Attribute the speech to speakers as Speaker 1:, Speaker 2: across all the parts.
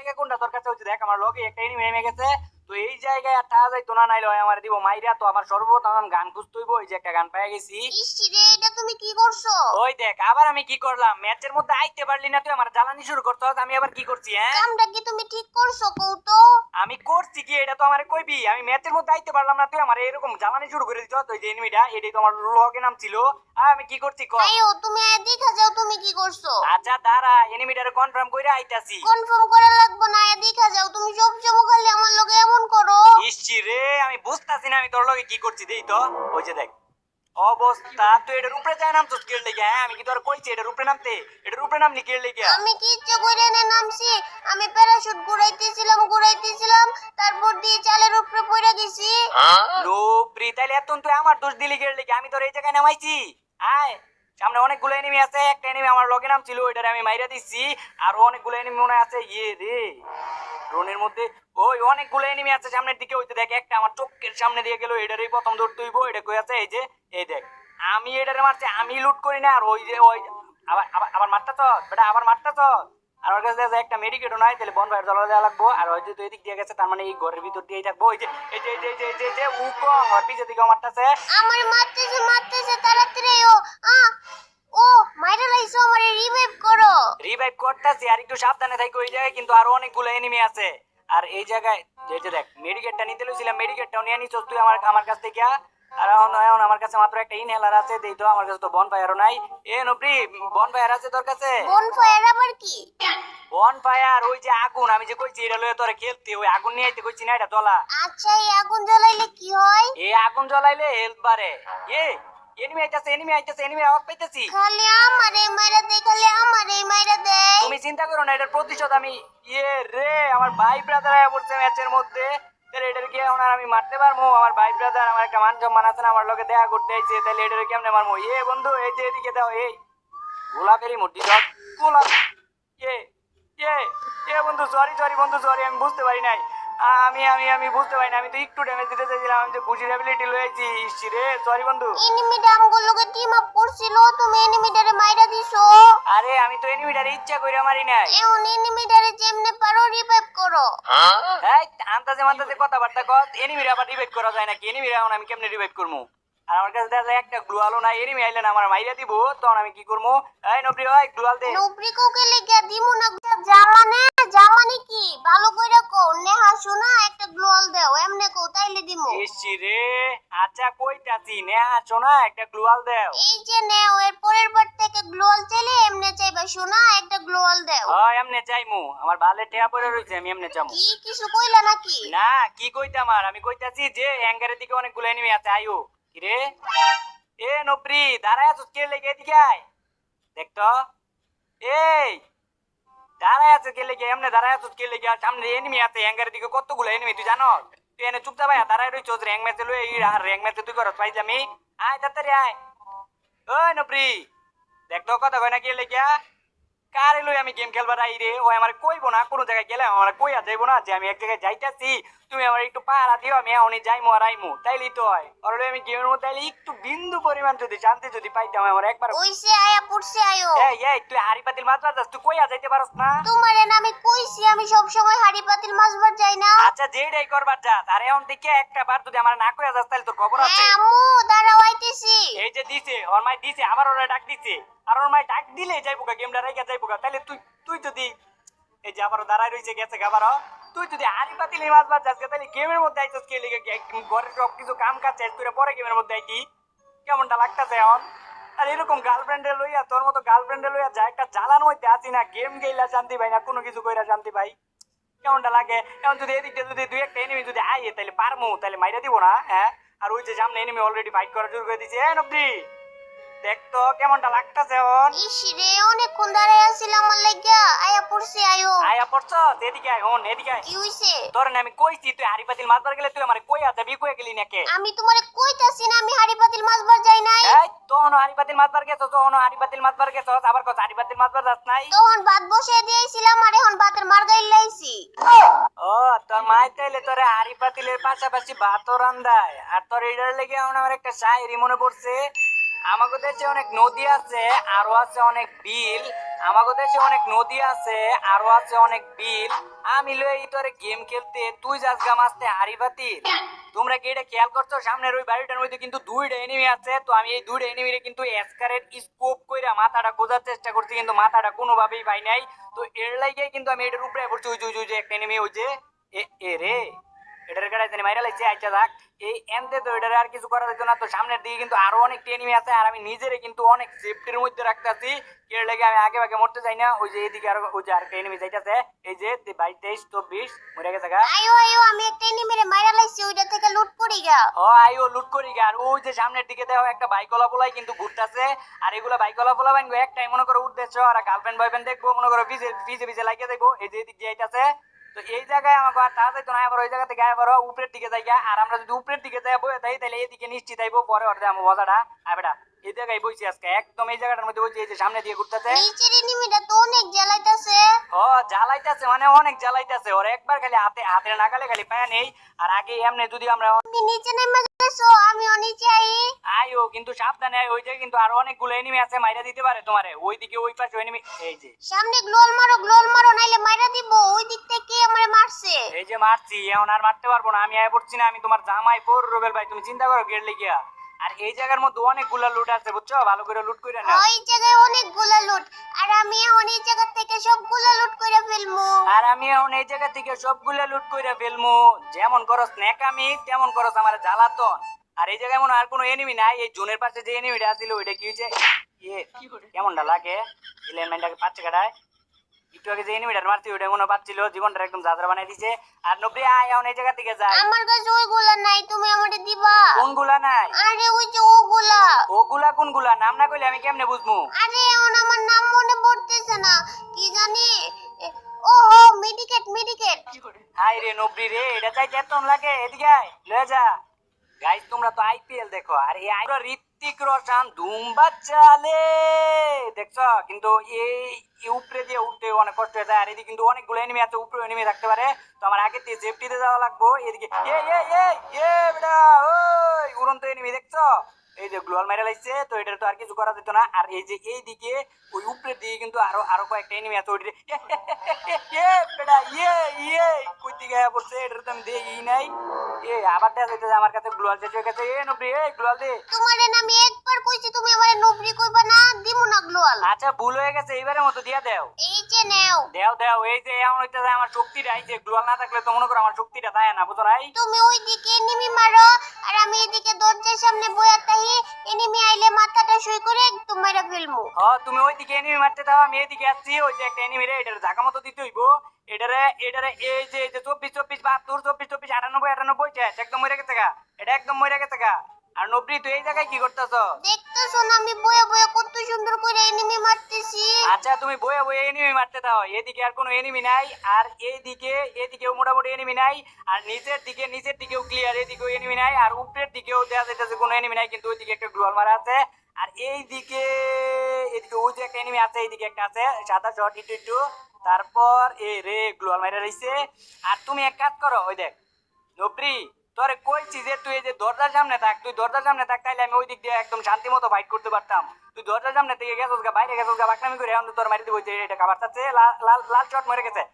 Speaker 1: জায়গা কোনটা তোর কাছে হচ্ছে দেখ আমার লগে একটা এনিমি নেমে গেছে তো এই জায়গায় আর থাকা যাইতো না নাইলে আমার দিব মাইরা তো আমার সর্বপ্রথম গান খুঁজতে হইব ওই যে একটা গান পেয়ে গেছি
Speaker 2: ইস রে এটা তুমি কি করছো?
Speaker 1: ওই দেখ আবার আমি কি করলাম ম্যাচের মধ্যে আইতে পারলি না তুই আমার জ্বালানি শুরু করতে আমি আবার কি করছি হ্যাঁ
Speaker 2: কামটা কি তুমি ঠিক করছো কৌতো?
Speaker 1: আমি করছি কি এটা তো আমারে কইবি আমি ম্যাচের মধ্যে আইতে পারলাম না তুই আমার এরকম জ্বালানি শুরু করে দিছ তুই যে এনিমিটা এটাই তো আমার লগে নাম ছিল আর আমি কি করছি ক
Speaker 2: আয়ো তুমি দেখা যাও তুমি কি করছো।
Speaker 1: আচ্ছা দাঁড়া এনিমিটারে কনফার্ম কইরা আইতাছি
Speaker 2: কনফার্ম করা লাগবে না, দেখা যাও তুমি সব সময় খালি আমার লগে এমন করো।
Speaker 1: ইসছি রে আমি বুঝতাছি না আমি তোর লগে কি করছি দেই তো ওই যে দেখ অবস্থা তুই এটার উপরে যায় নাম তো স্কেল লেগে হ্যাঁ আমি কি তোর কইছি এটার উপরে নামতে এটার উপরে নামনি কেল লেগে
Speaker 2: আমি কি ইচ্ছে করে না নামছি, আমি প্যারাশুট ঘুরাইতেছিলাম তারপর দিয়ে চালের উপরে পড়ে গেছি।
Speaker 1: লোপ্রি তাইলে এত তুই আমার দোষ দিলি কেল লেগে আমি তোর এই জায়গায় নামাইছি আয় সামনে অনেকগুলো এনিমি আছে একটা এনিমি আমার লগে নাম ছিল ওইটারে আমি মাইরা দিচ্ছি আর অনেকগুলো এনিমি মনে আছে ইয়ে রে ড্রোনের মধ্যে ওই অনেকগুলো এনিমি আছে সামনের দিকে ওইতে দেখ একটা আমার চোখের সামনে দিয়ে গেল এটারই প্রথম ধরতে হইব এটা কই আছে এই যে এই দেখ আমি এটারে মারছি আমি লুট করি না আর ওই যে ওই আবার আবার আবার মারতা তো বেটা আবার মারতা তো আর ওর কাছে যে একটা মেডিকেটও নাই তাহলে বন ফায়ার জ্বালা দেওয়া লাগবো আর ওই যে এদিক দিয়ে গেছে তার মানে এই ঘরের ভিতর দিয়েই থাকবো ওই যে এই যে এই যে এই যে এই যে এই যে উকং আর পিছে দিকে মারতাছে
Speaker 2: আমার মারতেছে তাড়াতাড়ি ও মাইরা লাইছো আমারে রিভাইভ করো।
Speaker 1: রিভাইভ করতেছি আর একটু সাবধানে থাকি ওই জায়গায় কিন্তু আরো অনেকগুলো এনিমি আছে আর এই জায়গায় যেটা দেখ মেডিকেটটা নিতে লইছিলাম মেডিকেটটাও নিয়ে নিছস তুই আমার কাছ থেকে আর এখন আমার কাছে মাত্র একটা ইনহেলার আছে দেই তো আমার কাছে তো বন ফায়ারও নাই এ নপ্রি বন ফায়ার আছে তোর কাছে
Speaker 2: বন ফায়ার আবার কি?
Speaker 1: বন ফায়ার ওই যে আগুন আমি যে কইছি এটা লয়ে তোরে খেলতে ওই আগুন নিয়ে আইতে কইছি না এটা তোলা
Speaker 2: আচ্ছা এই আগুন জ্বালাইলে কি হয়?
Speaker 1: এই আগুন জ্বালাইলে হেলথ বাড়ে এ এনিমি আইতাছে এনিমি আওয়াজ পাইতাছি
Speaker 2: খালি আমারে মাইরা দেয়।
Speaker 1: তুমি চিন্তা করো না এটার প্রতিশোধ আমি ইয়ে রে আমার ভাই ব্রাদার আয়া পড়ছে ম্যাচের মধ্যে তাহলে এটার কি এখন আর আমি মারতে পারবো আমার ভাই ব্রাদার আমার একটা মান সম্মান আছে না আমার লগে দেখা করতে আইছে তাহলে এটার কেমনে মারবো এ বন্ধু এই যে এদিকে দাও এই গোলাপেরই মুটি দাও গোলাপ এ এ এ বন্ধু সরি বন্ধু সরি আমি বুঝতে পারি নাই আমি বুঝতে পারি না আমি তো একটু ড্যামেজ দিতে চাইছিলাম আমি তো খুশির অ্যাবিলিটি লয়েছি ইসি রে সরি বন্ধু
Speaker 2: এনিমিটা আমগুলোকে টিম আপ করছিল তুমি এনিমিটারে মাইরা দিছো।
Speaker 1: আরে আমি তো এনিমিটারে ইচ্ছা কইরা মারি নাই
Speaker 2: এখন এনিমিটারে যেমনে পারো রিভাইভ করো।
Speaker 1: এই আন্তাজে কথাবার্তা কর এনিমিরা আবার রিভাইভ করা যায় নাকি এনিমিরা এখন আমি কেমনে রিভাইভ করবো আর আমার কাছে দেখা যায় একটা গ্লুয়ালও নাই এনিমি আইলে না আমার মাইরা দিব তখন আমি কি করবো এই নবরি ওই গ্লুয়াল দে
Speaker 2: নুব্রিকোকে লেগে দিমু না জামানে কি ভালো কইরা কও নেহা শোনা একটা গ্লোয়াল দাও এমনে কও তাইলে দিমু।
Speaker 1: ইসি রে আচ্ছা কইতাছি নে আসো না একটা গ্লুয়াল দাও
Speaker 2: এই যে নেও এর পরের বার থেকে গ্লোয়াল চাইলে এমনে চাইবা শোনা একটা গ্লোয়াল দাও।
Speaker 1: হয় এমনে চাইমু আমার ভালে টেয়া পড়ে রইছে আমি এমনে চামু
Speaker 2: কি কিছু কইলা নাকি?
Speaker 1: না কি কইতাম আর আমি কইতাছি যে হ্যাঙ্গারের দিকে অনেকগুলো এনিমি আছে আইও কি রে এ নবরি দাঁড়ায় আছো কে লেগে এদিকে আয় দেখ তো এই দাঁড়ায় আছে কে লেগে এমনে দাঁড়ায় আছো কে লেগে সামনে এনিমি আছে হ্যাঙ্গারের দিকে কতগুলো এনিমি তুই জানো তুই এনে চুপচাপ আয় দাঁড়ায় রইছস র্যাঙ্ক ম্যাচে লই আর র্যাঙ্ক ম্যাচে তুই করছ পাইজামি আয় তাড়াতাড়ি আয় ওই নবরি দেখ তো কথা কই না কে লেগে কারে লই আমি গেম খেলবার আই রে ও আমার কইবো না কোনো জায়গায় গেলে আমার কইয়া যাইবো না যে আমি এক জায়গায় যাইতাছি তুমি আমার একটু পাহারা দিও আমি এখনই যাইমু আর আইমু তাইলেই তো হয় আর আমি গেমের মধ্যে আইলে একটু বিন্দু পরিমাণ যদি শান্তি যদি পাইতাম আমার একবার
Speaker 2: ওইসে আয়া পড়ছে আয়ো।
Speaker 1: এই তুই হাড়ি পাতিল মাছ বাজাস তুই কইয়া যাইতে পারস না
Speaker 2: তোমারে না আমি কইছি আমি সব সময় হাড়ি পাতিল মাছবার যাই না।
Speaker 1: আচ্ছা যেইটাই করবার যা আর এখন থেকে একটা বার যদি আমার না কইয়া যাস তাহলে তোর খবর আছে।
Speaker 2: হ্যাঁ আম্মু দাঁড়াও আইতেছি।
Speaker 1: এই যে দিছে ওর মাই দিছে আবার ওরা ডাক দিছে আর ওর মাই ডাক দিলে যাইবো গা গেমটা রাইগা যাইবো গা তাহলে তুই তুই যদি এই যে আবারও দাঁড়ায় রইছে গেছে গাবারও তুই যদি হাড়ি পাতিল মাছ বাজাস তাহলে গেমের মধ্যে আইছস কে লিগে ঘরের সব কিছু কাম কাজ শেষ করে পরে গেমের মধ্যে আইতি কেমনটা লাগতাছে এখন আর এরকম গার্লফ্রেন্ডে লইয়া তোর মতো গার্লফ্রেন্ডে লইয়া যা একটা জ্বালানো হইতে আসি না গেম গেইলা শান্তি ভাই না কোনো কিছু কইরা শান্তি ভাই কেমনটা লাগে এখন যদি এদিকে যদি দুই একটা এনিমি যদি আইয়ে তাহলে পারমু তাহলে মাইরা দিব না হ্যাঁ আর ওই যে সামনে এনিমি অলরেডি ফাইট করা শুরু করে দিছে নবদি দেখ তো কেমনটা লাগতাছে এখন
Speaker 2: ইস রে অনেকক্ষণ দাঁড়ায় আছিলাম আমার লাগিয়া আয়া পড়ছে আয়ো।
Speaker 1: আয়া পড়ছো এদিকে আয় হন এদিকে আয়
Speaker 2: কি হইছে?
Speaker 1: তোর না আমি কইছি তুই হাড়ি পাতিল মাছবার গেলে তুই আমারে কইয়া যাবি কইয়া গেলি নাকি
Speaker 2: আমি তোমারে কইতাছি না আমি হাড়ি পাতিল মাছবার যাই নাই।
Speaker 1: এই তখন হাড়ি পাতিল মাছবার গেছস তখন হাড়ি পাতিল মাছবার গেছস আবার কত হাড়ি পাতিল মাছবার যাস নাই
Speaker 2: তখন ভাত বসিয়ে দিয়েছিলাম আর এখন ভাতের মার গাইল লাইছি।
Speaker 1: ও তোর মাই তাইলে তোরে হাড়ি পাতিলের পাশাপাশি ভাতও রান্দায় আর তোর এটার লেগে এখন আমার একটা শায়েরি মনে পড়ছে আমাগো দেশে অনেক নদী আছে, আরো আছে অনেক বিল। আমাগো দেশে অনেক নদী আছে, আরো আছে অনেক বিল। আমি লই তোরে গেম খেলতে, তুই যাস গা মারতে হাড়ি বাতিল। তোমরা কি এটা খেয়াল করছো? সামনের ওই বাড়িটার মধ্যে কিন্তু দুইটা এনিমি আছে। তো আমি এই দুইটা এনিমিরে কিন্তু এসকারের স্কোপ কইরা মাথাটা খোঁজার চেষ্টা করছি, কিন্তু মাথাটা কোনোভাবেই পাই নাই। তো এর লাগেই কিন্তু আমি এটার উপরে পড়ছি। ওই যে ওই যে একটা এনিমি, ওই যে এ রে, এটার গাড়ি জানি মাইরা লাইছে। আচ্ছা যাক, এই এনতে তো এটার আর কিছু করা যেত না। তো সামনের দিকে কিন্তু আরো অনেক এনিমি আছে, আর আমি নিজেরে কিন্তু অনেক সেফটির মধ্যে রাখতেছি। এর লেগে আমি আগে ভাগে মরতে চাই না। ওই যে এদিকে আরো ওই যে আরেকটা এনিমি যাইতাছে, এই যে 22 23 24 মরে গেছে গা।
Speaker 2: আয়ো আয়ো, আমি একটা এনিমিরে মাইরা লাইছি, ওইটা থেকে লুট করি গা।
Speaker 1: ও আইও লুট করি গা। আর ওই যে সামনের দিকে দেখো একটা বাইকওয়ালা পোলাই কিন্তু ঘুরতেছে। আর এগুলা বাইকওয়ালা পোলা বানবো একটাই মনে করো উদ্দেশ্য, আর গার্লফ্রেন্ড বয়ফ্রেন্ড দেখবো মনে করো পিছে পিছে পিছে লাগিয়ে দেখবো। এই যে এদিক দিয়ে আইতাছে। তো এই জায়গায় আমাকে আর তা যাইতো না, আবার ওই জায়গা থেকে আবার উপরের দিকে যাই গা। আর আমরা যদি উপরের দিকে যাই বই তাই তাহলে এদিকে নিশ্চিত আইবো পরে অর্ধে আমার মজাটা। আর বেটা এই জায়গায় বইছি আজকে একদম এই জায়গাটার মধ্যে বইছি, এই যে সামনে দিয়ে ঘুরতেছে।
Speaker 2: নিচের এনিমিটা তো অনেক জ্বালাইতাছে।
Speaker 1: ও জ্বালাইতেছে মানে অনেক জ্বালাইতেছে। ওর একবার খালি হাতের নাগালে খালি পায় নেই। আর আগে এমনি যদি আমরা
Speaker 2: তুমি নিচে নেমে গেছো, আমিও নিচে আই।
Speaker 1: আইও কিন্তু সাবধানে আয়, ওই যে কিন্তু আরো অনেকগুলো এনিমি আছে, মাইরা দিতে পারে তোমারে। ওইদিকে ওই পাশে এনিমি, এই যে
Speaker 2: সামনে গ্লোল মারো নাইলে মাইরা দিব। ওই দিক থেকে আমারে মারছে।
Speaker 1: এই যে মারছি, এখন আর মারতে পারবো না। আমি আয় পড়ছি না, আমি তোমার জামাই পর রুবেল ভাই, তুমি চিন্তা করো গেট লেগিয়া। আর এই জায়গার মধ্যে অনেকগুলা লুট আছে বুঝছো, ভালো করে লুট করে নাও।
Speaker 2: ওই জায়গায় অনেকগুলা লুট, আর আমি এখন এই জায়গা থেকে সবগুলা লুট করে ফেলমু।
Speaker 1: আর আমি এখন এই জায়গা থেকে সবগুলা লুট করে ফেলমু। যেমন করো স্ন্যাক আমি, তেমন করো আমার জ্বালাতন। আর এই জায়গায় মনে হয় আর কোনো এনিমি নাই। এই জোনের পাশে যে এনিমিটা আছিল ওইটা কি হয়েছে? কেমনটা লাগে এলিমেন্টটাকে পাচ্ছে কাটায়। একটু আগে যে এনিমিটার মারছি ওইটা মনে পাচ্ছিল, জীবনটা একদম যাত্রা বানাই দিছে। আর নব্বই আয় এখন এই জায়গা থেকে যাই।
Speaker 2: আমার কাছে ওইগুলা নাই, তুমি আমারে দিবা?
Speaker 1: কোনগুলা নাই?
Speaker 2: আরে ওই যে ওগুলা।
Speaker 1: ওগুলা কোনগুলা? নাম না কইলে আমি কেমনে বুঝবো?
Speaker 2: আরে এখন আমার নাম মনে পড়তেছে না, কি জানি। ওহো, মেডিকেট।
Speaker 1: হাই রে নব্বই রে, এটা চাইতে এত লাগে? এদিকে আয়, লয়ে যা। গাইস তোমরা তো আইপিএল দেখো, আর এই ঋত্বিক রোশন ধুম বাচ্চালে দেখছো। কিন্তু এই উপরে দিয়ে উঠতে অনেক কষ্ট হয়ে যায়। আর এদিকে কিন্তু অনেকগুলো এনিমি আছে, উপরে এনিমি থাকতে পারে। তো আমার আগে দিয়ে জেফটিতে যাওয়া লাগবো। এদিকে বেটা ওই উড়ন্ত এনিমি দেখছো, এই যে গ্লোয়াল মেরে লাইছে। তো এটা তো আর কিছু করা যেত না। আর এই যে এই দিকে ওই উপরের দিকে কিন্তু আরো আরো কয়েকটা এনিমি আছে। ওইদিকে বেটা কই দিকে পড়ছে, এটা তো আমি দেখি নাই। আবার দেখা যাইতেছে আমার কাছে গ্লোয়াল শেষ হয়ে গেছে। নব্বই গ্লোয়াল দে।
Speaker 2: তোমারে না আমি একবার কইছি, তুমি আমারে নুবরি কইবা না, দিমু না গ্লোয়াল।
Speaker 1: আচ্ছা ভুল হয়ে গেছে, এইবারের মতো দিয়া দেও।
Speaker 2: এই যে নেও।
Speaker 1: দেও এই যে এমন হইতেছে আমার শক্তিটা, এই যে গ্লোয়াল না থাকলে তো মনে করো আমার শক্তিটা থাকে না, বুঝো নাই?
Speaker 2: তুমি ওই দিকে এনিমি মারো, আর আমি এদিকে দরজার সামনে বইয়া থাকি। এনিমি আইলে মাথাটা শুই করে একদম মাইরা ফেলমু।
Speaker 1: তুমি ওইদিকে এনিমি মারতে দাও, আমি এদিকে আসছি। ওই যে একটা এনিমি রে, এটার জায়গা মতো দিতে হইব। এটারে এই যে 24 24 72 24 24 98 98 একদম মরে গেছে গা। এটা একদম মরে গেছে গা। আর নব্বই তুই এই জায়গায় কি করতেছ?
Speaker 2: দেখতেছো না আমি বইয়া বইয়া কত সুন্দর করে এনিমি মারতেছি।
Speaker 1: আচ্ছা তুমি বয়ে বয়ে এনিমি মারতে দাও। এদিকে আর কোনো এনিমি নাই, আর এদিকেও মোটামুটি এনিমি নাই। আর নিচের দিকেও ক্লিয়ার, এদিকেও এনিমি নাই। আর উপরের দিকেও দেখা যাইতেছে কোনো এনিমি নাই, কিন্তু ওইদিকে একটা গ্লোয়াল মারা আছে। আর এদিকে ওই যে একটা এনিমি আছে, এইদিকে একটা আছে সাদা শট একটু। তারপর এই রে গ্লোয়াল মারা রইছে। আর তুমি এক কাজ করো, ওই দেখ নব্রি, তোরে কইছি যে তুই এই যে দরজার সামনে থাক। তুই দরজার সামনে থাক, তাইলে আমি ওই দিক দিয়ে একদম শান্তি মতো ফাইট করতে পারতাম। তুই দরজার সামনে থেকে গেছস গা, বাইরে গেছস গা, বাকনামি করে এখন তোর মারি দিব। যে এটা খাবার চাচ্ছে, লাল শট মরে গেছে।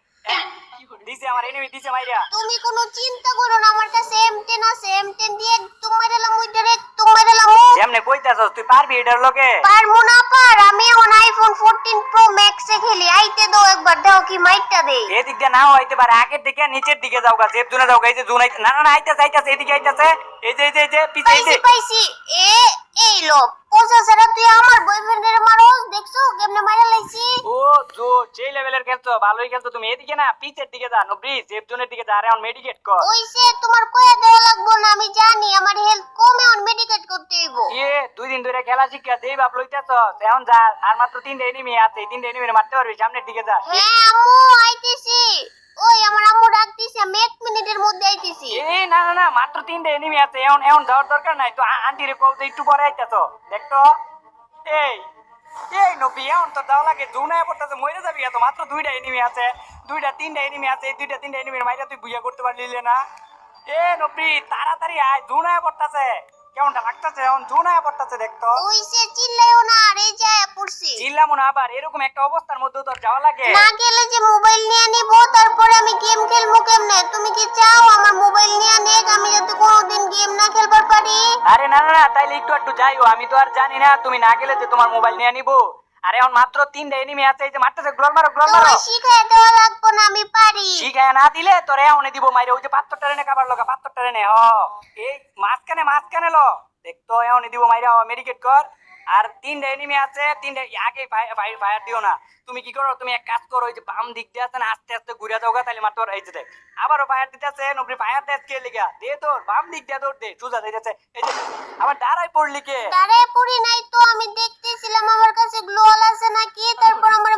Speaker 1: দিছে আমার এনিমি, দিছে মাইরা।
Speaker 2: তুমি কোনো চিন্তা করো না, আমার কাছে M10 আছে। M10 দিয়ে একদম মাইরালাম, ওই ডাইরেক্ট মাইরালাম।
Speaker 1: যেমনে কইতাছস তুই পারবি এটার লগে?
Speaker 2: পারমু না পার, আমি এখন আইফোন 14 প্রো ম্যাক্স এ খেলি। আইতে দাও একবার, দাও কি মাইরটা দেই।
Speaker 1: এদিক দিয়ে নাও হইতে পারে, আগের দিকে নিচের দিকে যাও গা, জেব জুনে যাও গা। এই যে জুন না না আইতাছে এদিকে আইতাছে। এই যে পিছে এই যে
Speaker 2: পাইছি। এই লো পোজা সারা, তুই আমার বয়ফ্রেন্ডের মারোস, দেখছো কেমনে মাইরা লাইছি।
Speaker 1: ও জো সেই লেভেলের খেলছো, ভালোই খেলছো তুমি। এদিকে না পিছের দিকে যা নব্রি, জেব জুনের দিকে যা। আর এখন মেডিকেট কর।
Speaker 2: ওইসে তোমার কয়া দেওয়া লাগবো না, আমি জানি আমার হেলথ কমে, এখন মেডিকেট করতে হইব।
Speaker 1: 2 দিন ধরে খেলা শিক্ষা দেই বাপ লইতাছস। এখন যা, আর মাত্র 3টা এনিমি আছে। এই 3টা এনিমি মারতে পারবি, সামনের দিকে যা।
Speaker 2: হ্যাঁ আম্মু আইতেছি। ওই আমার আম্মু ডাকতেছে, আমি 1 মিনিটের মধ্যে আইতেছি।
Speaker 1: না মাত্র 3টা এনিমি আছে। এখন যাওয়ার দরকার নাই তো। আন্টি রে কল, একটু পরে আইতাছো দেখতো। এই নবী এখন তো দাও লাগে, জুনায় পড়তেছে, মরে যাবি। এত মাত্র 2টা এনিমি আছে, 3টা এনিমি আছে। এই 3টা এনিমির মাইরা তুই বুইয়া করতে পারলি না? নবী তাড়াতাড়ি আয়, জুনায় পড়তেছে। কেমনটা লাগতেছে এখন জোনায় পড়তেছে দেখতো
Speaker 2: ওই সে চিল্লাইও না আর এই যায় পড়ছি
Speaker 1: চিল্লামো না আবার এরকম একটা অবস্থার মধ্যে তোর যাওয়া লাগে
Speaker 2: না গেলে যে মোবাইল নিয়ে নিব তারপরে আমি গেম খেলবো কেমনে তুমি কি চাও আমার মোবাইল নিয়ে নেক আমি যাতে কোনোদিন গেম না খেলবার পারি
Speaker 1: আরে না না না তাইলে একটু যাইও আমি তো আর জানি না তুমি না গেলে যে তোমার মোবাইল নিয়ে নিবো আরে এখন মাত্র 3টা এনিমি আছে এই যে মারতেছে গ্লোল মারো
Speaker 2: তোমার শিখাই দেওয়া লাগবে না আমি পারি
Speaker 1: শিখায় না দিলে তোরে এমন দিব মাইরে ওই যে পাত্তরটা রেনে কাবার লগা পাত্তরটা রেনে এই মাঝখানে লো দেখতো এমন দিব মাইরা মেডিকেট কর আর 3টা এনিমি আছে 3টা আগে ফায়ার দিও না তুমি কি করো তুমি এক কাজ করো ওই যে বাম দিক দিয়ে আছে না আস্তে আস্তে ঘুরে যাও গা তাহলে মাত্র এই যে দেখ আবারও ফায়ার দিতেছে নবরি ফায়ার দেয় কে লিগা দে তোর বাম দিক দিয়ে দৌড় দে সুজা দিতেছে এই যে আবার দাঁড়াই পড়লি কে
Speaker 2: দাঁড়ায় পড়ি নাই তো আমি দেখতেছিলাম আমার কাছে গ্লোয়াল আছে নাকি তারপর আমার